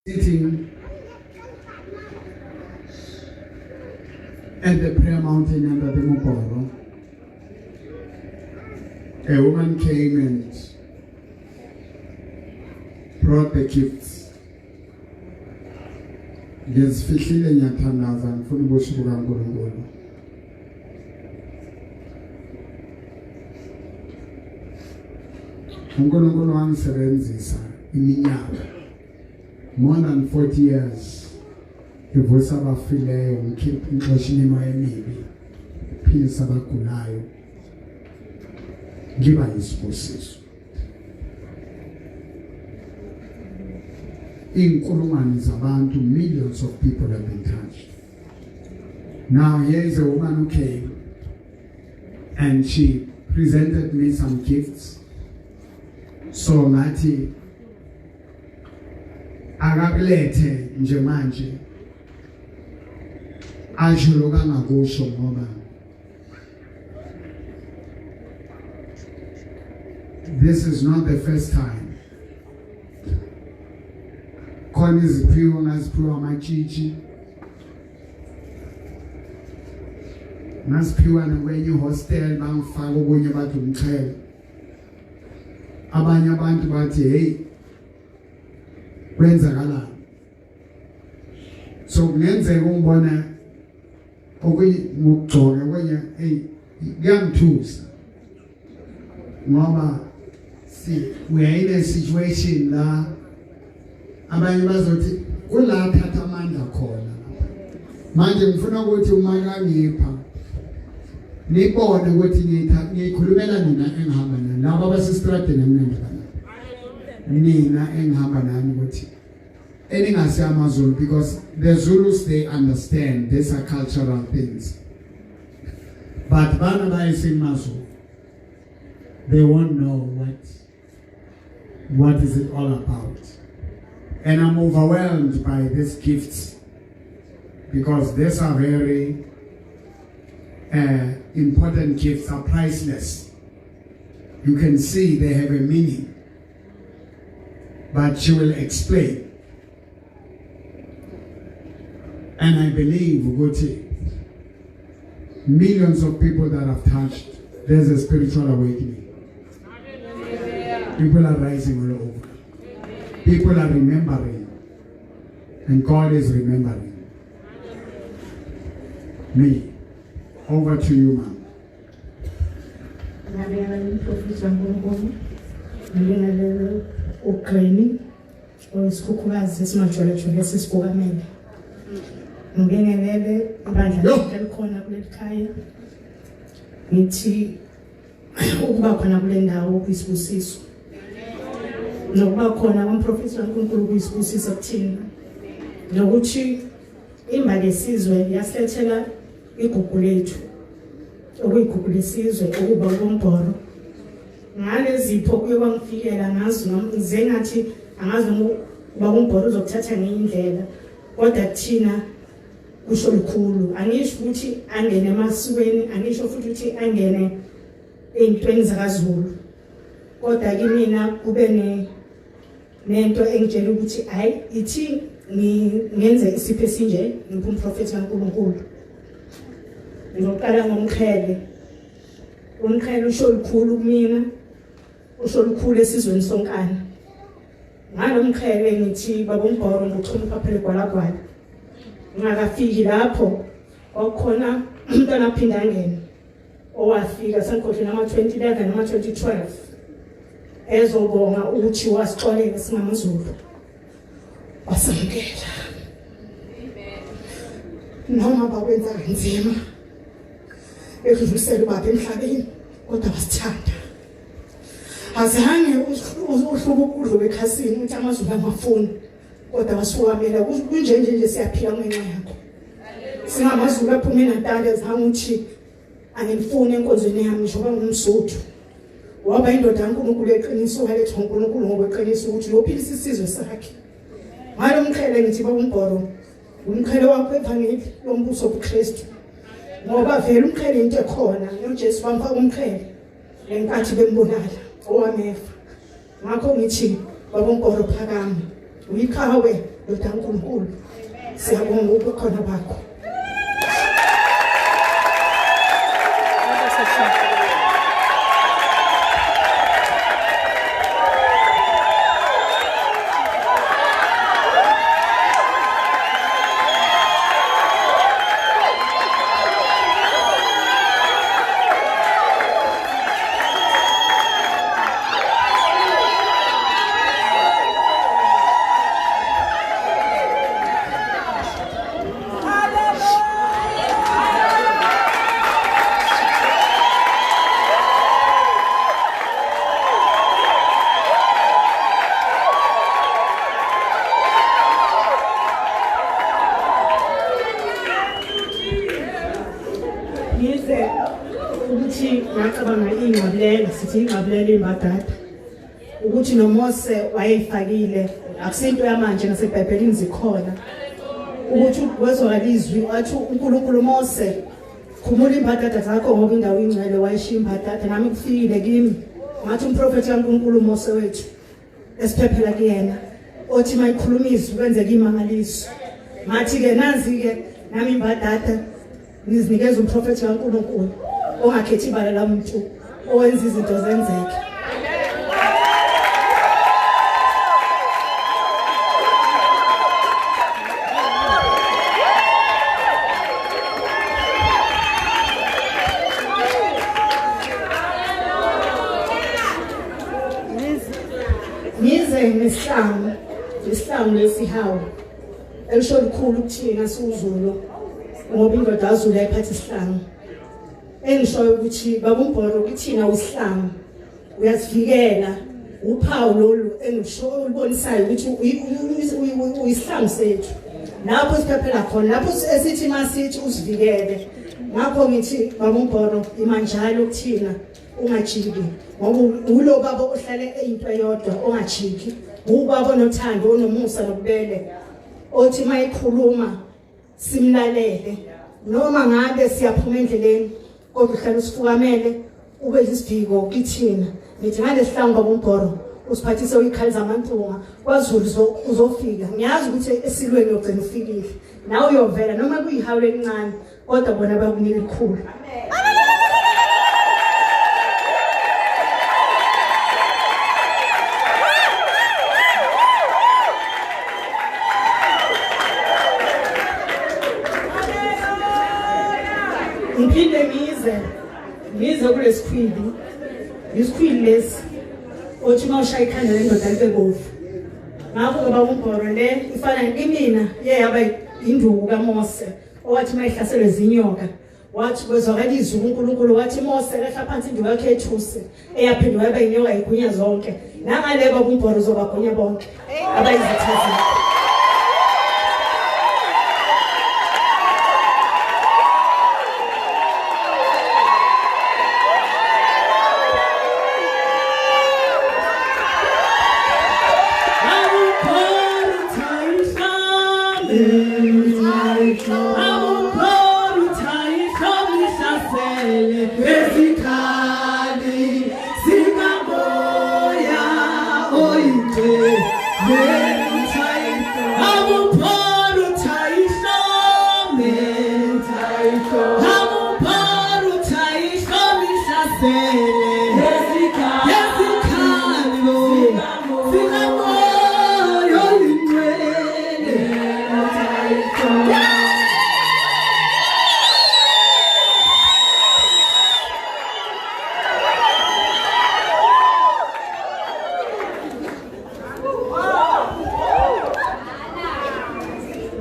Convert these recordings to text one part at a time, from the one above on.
Sitting at the prayer mountain under the Moporo, a woman came and brought the gifts. Ngezifihlile ngiyathandaza ngifuna ubusuku kaNkulunkulu. uNkulunkulu wangisebenzisa iminyaka more than 40 years. Ivusa abafileyo, ngikhipha inxoshini emibi, philisa abagulayo, ngiba isibusiso. Inkulungwane zabantu, millions of people have been touched. Now here is a woman who came and she presented me some gifts. So ngathi akakulethe nje manje asho kangakusho ngoba this is not the first time. Khona iziphiwo ngaziphiwa amatshishi, ngaziphiwa nakwenye hostel bangifaka okunye bathi umchele. Abanye abantu bathi hey kwenzakalani. So kungenzeka ungibona ngokugcoka kwenye hey kuyangithusa ngoba we are in a situation la abanye bazothi kula thatha amandla khona. Manje ngifuna ukuthi uma kangipha nibone ukuthi ngikhulumela nina engihamba nani laba abasestradeni emnendana nina engihamba nani ukuthi eningasi amaZulu, because the Zulus, they understand these are cultural things, but bana bayising maZulu they won't know what is it all about. And I'm overwhelmed by these gifts because these are very important gifts, are priceless. You can see they have a meaning, but she will explain. And I believe millions of people that have touched, there's a spiritual awakening. People are rising all over. People are remembering, and God is remembering me. Over to you, ma'am. Ngingenelele ibandla elikhona kuleli khaya ngithi ukuba khona kule ndawo kuyisibusiso nokuba khona komprofeti kaNkulunkulu kuyisibusiso kuthina nokuthi imbali yesizwe yasilethela igugu lethu okuyigugu lesizwe ukuba uMboro ngalezipho kuye kwangifikela ngazi ngize ngathi angazi uba uMboro uzokuthatha ngeindlela kodwa kuthina kusho likhulu. Angisho ukuthi angene emasukweni, angisho futhi ukuthi angene ey'ntweni zakaZulu, kodwa kimina kube nento engitshela ukuthi hayi ithi ngenze isipho esinje ngiphe umprofeti kaNkulunkulu. Ngizoqala ngomqhele. Umqhele usho likhulu kumina, usho likhulu esizweni sonkana. Ngalo mqhele ngithi baba uMboro ngokuhlonipha phela gwalagwala. Ngakafiki lapho okukhona umntwana aphinda angene owafika senkhohlweni ama-2011 nama-2012 ezobonga ukuthi wasixolela singamaZulu wasamukela. Noma bakwenza kanzima ekudlulisela ubaba emhlabeni kodwa wasithanda. Azange uhlubuka ukudlula ekhasini ukuthi amaZulu amafuni kodwa wasukamela kunjenje siyaphila ngenxa yakho. SingamaZulu aphume eNatali azange uthi angifuni enkonzweni yami njengoba ngumSuthu. Waba indoda kaNkulunkulu eqiniso waletha uNkulunkulu ngokweqiniso ukuthi uyophilisa isizwe sakhe. Ngalo mqhele ngithi baba uMboro umqhele wakho evangeli lombuso obuKristu ngoba vele umqhele into ekhona noJesu bamfaka umqhele lenkathi bembonala owamefa. Ngakho ngithi baba uMboro phakama uyikhawe ndoda kaNkulunkulu siyabonga ukukhona kwakho. Yize ukuthi ngacabanga ingqabulela sithi ingqabulela imbadada ukuthi noMose wayeyifakile akusinto yamanje naseBhayibhelini zikhona ukuthi wezwakala izwi athi uNkulunkulu Mose khumula imbadada zakho ngoba indawo ingcwele wayishiya imbadada nami kufikile kimi ngathi umprofeti kaNkulunkulu Mose wethu esiphephela kuyena othi mayikhuluma izwi kwenzeka imangaliso ngathi ke nazi ke nami imbadada nizinikeza umprofeti kaNkulunkulu ongakhethi ibala lamuntu owenza izinto zenzeke. Nize nesihlangu lesihawu elisho likhulu kuthina siwuZulu ngoba indoda yaZulu ayiphatha isihlangu engishoyo ukuthi baba uMbhoro kuthina usihlangu uyasivikela uphawu lolu engisho ulibonisayo ukuthi uyisihlangu sethu lapho siphephela khona lapho esithi masithi usivikele ngakho ngithi baba uMbhoro imanjalo kuthina ungajiki ngoba ulo baba ohlale into eyodwa ongajiki ubaba onothando onomusa nokubele othi mayikhuluma simlalele noma ngabe siyaphuma endleleni kodwa uhlala usifukamele ube isiviko kithina nithi ngalesihlangu baba uMbhoro usiphathise uyikhali zamantunga kwaZulu uzofika ngiyazi ukuthi esilweni yogcina ufikile nawe uyovela noma kuyihawu elincane kodwa bona bakunika ikhulu. Ngiphinde ngize kulesikhwili isikhwili lesi othi mawushaya ikhanda lendoda libebovu ngakho baba uMbhoro le ifana imina yaba induku kaMose owathi mayihlaselwe zinyoka wathi kwezwakala izwi uNkulunkulu wathi Mose lehla phansi induku yakhe ethuse eyaphendwa yaba inyoka igunya zonke nangale baba uMbhoro uzobagunya bonke abayizithazi.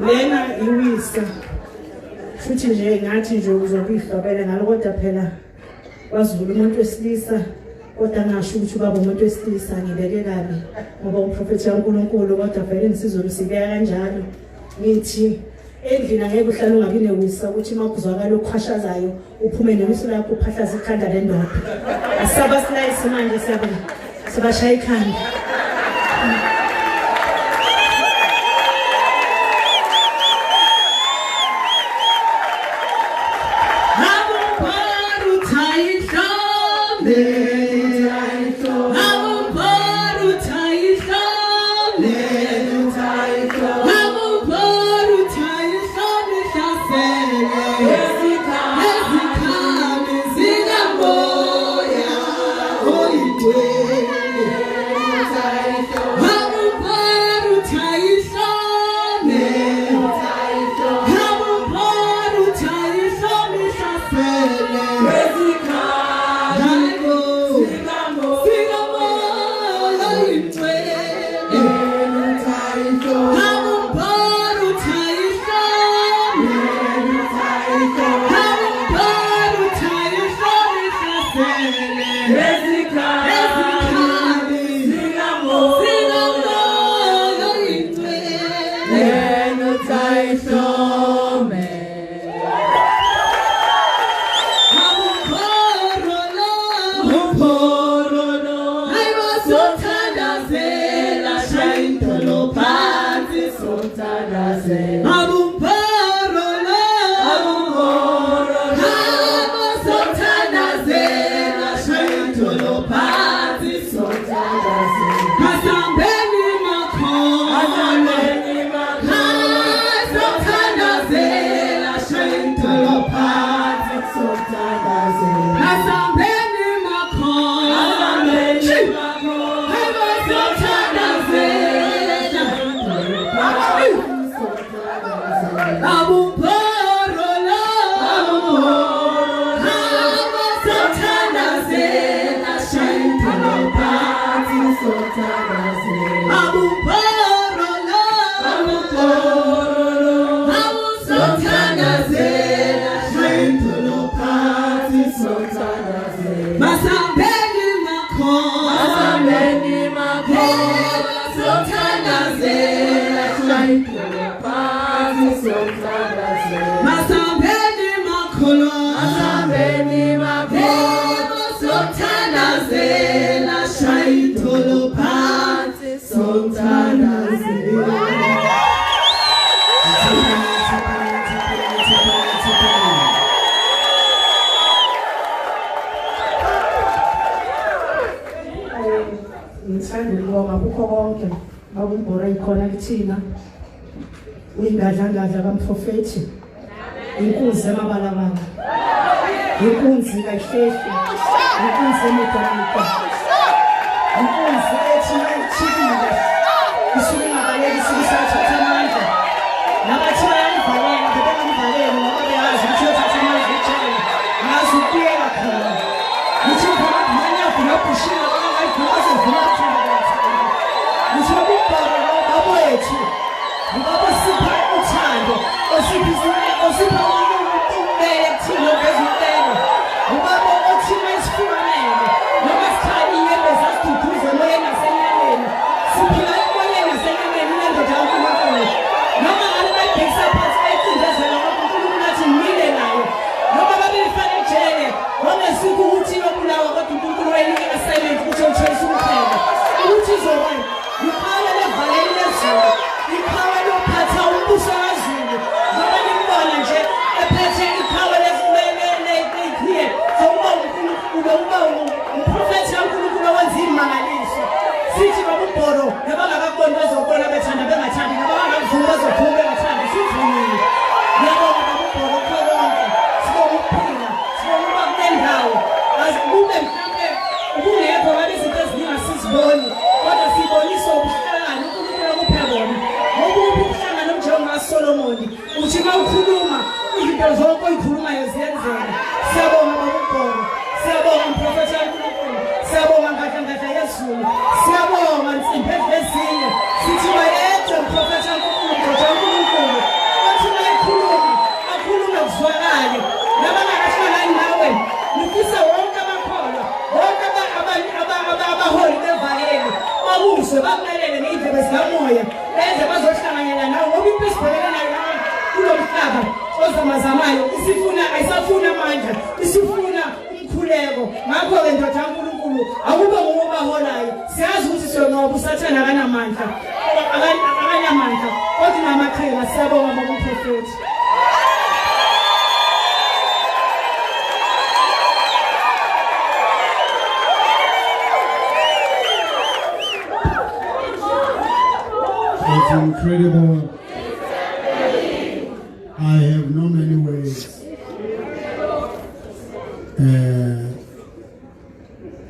Lena iwisa futhi nje ngathi nje uzokuhlobela ngalo kodwa phela kwaZulu umuntu wesilisa kodwa ngasho ukuthi ubaba umuntu wesilisa ngibeke kabi ngoba umprofeti kaNkulunkulu kodwa vele ngisizolo sibeka kanjalo ngithi endlini angeke uhlale ungabi newisa ukuthi makuzwakala okukhwashazayo uphume nemiso lakho uphahlaza ikhanda lendoda asaba silayisi manje siyabashaya ikhanda. I'm a part of Thailand. Leno taishome Muporolo Aiwa sotana zela Shaintolo panzi sotana zela Awumbora ikhona kuthina uyingadla kamprofethi inkunzi emabalabala inkunzi kaHlehle inkunzi emedalika inkunzi ethi echikile isuke ngabaleki sikisathatha amandla nabathi bayangivalela bebangivalela ngoba beyazi ukuthi uthatha amandla ejele ngazi ukuyeka khona ngithi khona manje afuna ukushila bangayikhoze vuma Wethu ngoba sipha uthando osipha umbele thina bezintelo ubaba othina isifumanele noma sikhali yembe sasiduduze moyeni nasenyameni siphila emoyeni nasenyameni nendoda kaNkulunkulu noma ngabe bayibhekisa phansi bayicindezela kaNkulunkulu nathi ngimile nayo noma babefana ejele ngonesuku ukuthi yobulawa kodwa uNkulunkulu wayinike assignment ukuthi uthwese umphela ukuthi izokwenza ikhaya levaleli lezulu ikhaya lophatha umbuso wazulu ngoba nimbona nje ephethe ikhaya lezikhaya zokuba uNkulunkulu uba umprofethi kaNkulunkulu owenza imangaliso sithi babubhoro nabangakaboni bezobona bethanda bengathandi nabangakuvuma bezophuma bengathandi sivumile ngiyabonga babubhoro konke sibonga ukuphila sibonga ukuba kunendawo azibube mhlawumbe ubungekho ngabe izinto ezingasiziboni kodwa sibonisa ubuhlakani uNkulunkulu akupha bona ngoba ubuhlakani njengoba Solomoni uthi mawukhuluma izinto zonke oyikhulumayo ziyenzeka siyabonga babubhoro siyabonga umprofethi kaNkulunkulu siyabonga ngadla yezulu siyabonga insimbi ezinye sithi wayethe umprofethi kaNkulunkulu kaNkulunkulu wathi mayikhuluma akhulume kuzwakale nabangakahlangani nawe ngifisa wonke abakholwa wonke abaholi bevaleli babuzwe bamelele ngey'ndlebe zikamoya benze bazohlanganyela nawe ngoba into esibhekene nayo kulo mhlaba ozamazamayo ayisafuna amandla isifuna umkhuleko ngakho-ke ndoda kaNkulunkulu akube nguwe obaholayo siyazi ukuthi songoba usathane akanamandla kodwa unamaqhinga siyabonga babuprofethi It's incredible. I have no many words.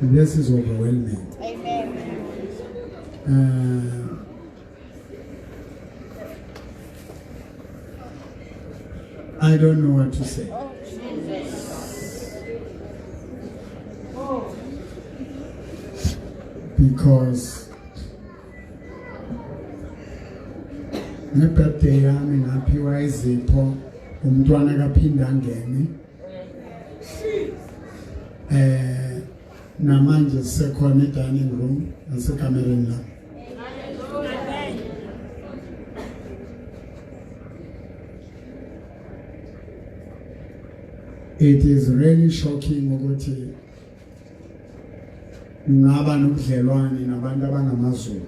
This is overwhelming. I don't know what to say. Because ngebirthday yami ngaphiwa izipho umntwana kaphinda angene namanje sisekhona e-dining room nasekamereni la It is really shocking ukuthi ngaba nobudlelwane nabantu abangamaZulu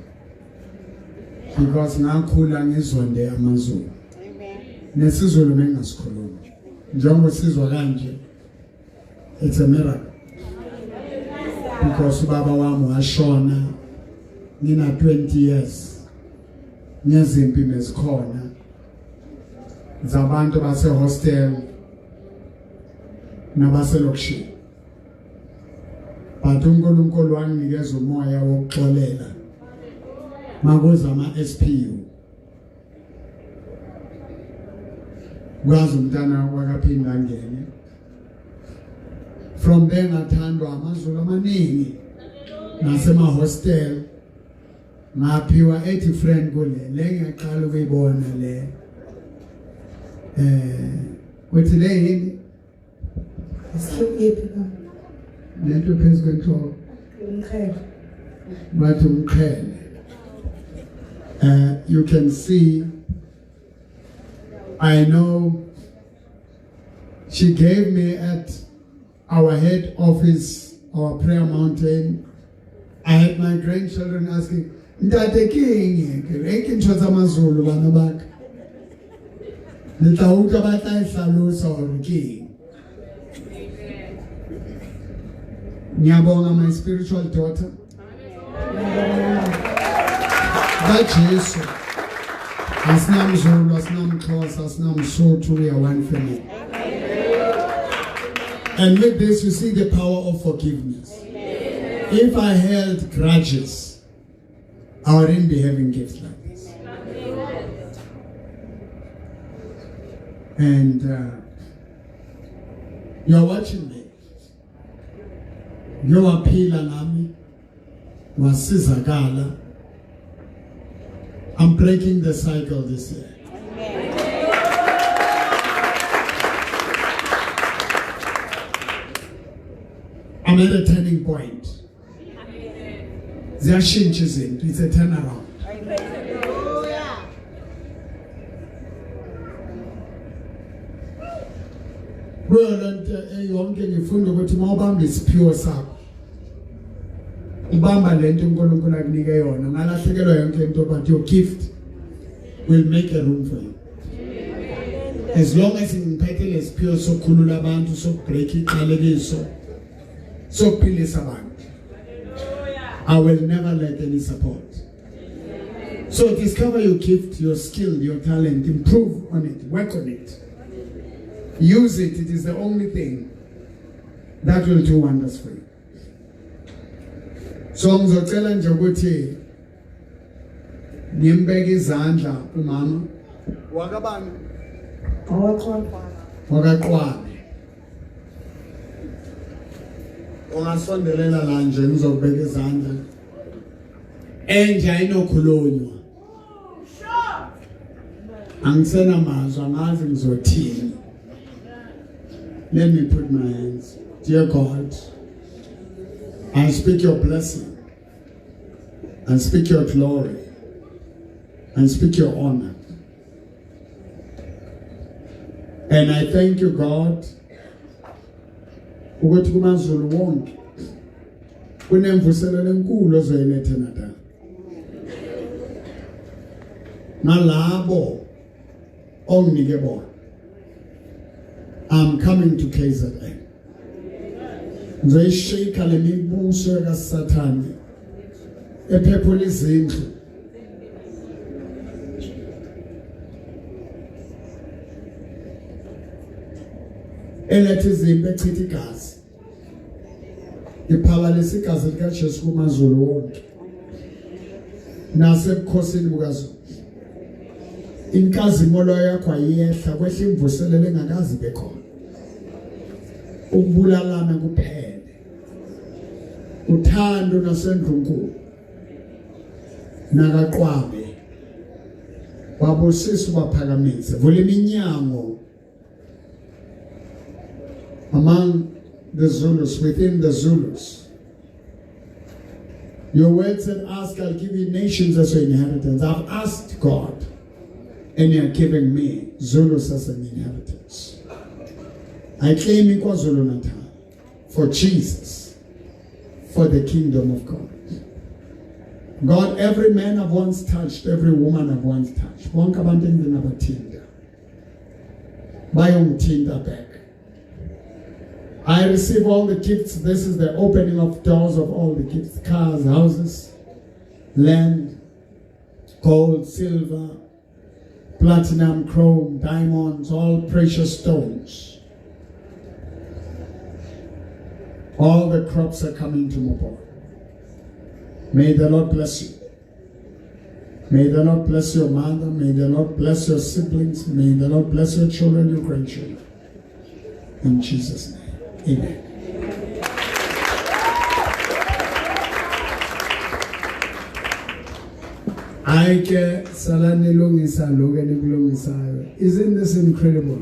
because ngakhula ngizonde amaZulu. Nesizulu bengasikhuluma. Njengoba sizwa kanje, it's a miracle. Because baba wami washona ngina 20 years. Ngezimpi mezikhona. Zabantu base hostel nabaselokishini. But uNkulunkulu wanginikeza umoya wokuxolela. Makuza ama-SPU. Kwazi umntana wakaphinda ngene. From there ngathandwa amaZulu amaningi. Nasema-hostel. Ngaphiwa 80 friend kule. Le ngiyaqala ukuyibona le. Kuthi le yini? Siyephi na? Lento phezu kwenhloko. Umkhele. Bathi umqhele. You can see, I know she gave me at our head office, our prayer mountain. I had my grandchildren asking, Ndate King, Rekin Chazamazulu, Vanabak. The Tauka Batai Salus or King. Nyabonga, my spiritual daughter. That Jesus. Asnam Zulu, Asnam Kos, Asnam Sotu, we are one family. And with this, you see the power of forgiveness. If I held grudges, I wouldn't be having gifts like this. And you're watching me. You are Pila Nami, Wasizagala. I'm breaking the cycle this year. I'm at a turning point. There are changes in it. It's a turnaround. Yonke ngifunda ukuthi mawubamba isiphiwo sakho ubamba lento uNkulunkulu akunika yona ngalahlekelwa yonke into but your gift will make a room for you. As long as ngiphethe lesiphiwo sokukhulula abantu sokubreak iqalekiso sokuphilisa abantu, I will never let any support. So discover your gift, your skill, your talent, improve on it, work on it. Use it. It is the only thing that will do wonders for you. So ngizocela nje ukuthi nimbeke izandla umama wakabani wakaqwane ungasondelela la nje ngizobeka izandla enje ayinokhulunywa angisena mazwi angazi ngizothini. Let me put my hands. Dear God, I speak your blessing, and speak your glory, and speak your honor. And I thank you, God, ukuthi kumaZulu wonke kunemvuselelo enkulu ozoyiletha naDa. Nalabo onginike bona. I'm coming to KZN. Ngizoyishika le mibuso kaSathane ephephula izindlu elethe izimpi echitha igazi iphabalisa igazi likaJesu kumaZulu wonke nasebukhosini bukaZulu. Inkazimolo yakho ayehla kwehla imvuselelo engakazi bekhona. Ukubulalana kuphele. Uthando nasendlunkulu. Nakaqwabe. Wabusisa baphakamise. Vula iminyango among the Zulus, within the Zulus. Your word said, ask, I'll give you nations as your inheritance. I've asked God, and you're giving me Zulus as an inheritance. I claim KwaZulu-Natal for Jesus, for the kingdom of God. God, every man I've once touched, every woman I've once touched, bonke abantu enginabathinta bayongithinta back. I receive all the gifts. This is the opening of doors of all the gifts: cars, houses, land, gold, silver, platinum, chrome, diamonds, all precious stones. All the crops are coming to Mopore. May the Lord bless you. May the Lord bless your mother. May the Lord bless your siblings. May the Lord bless your children, your grandchildren. In Jesus' name, amen. Isn't this incredible?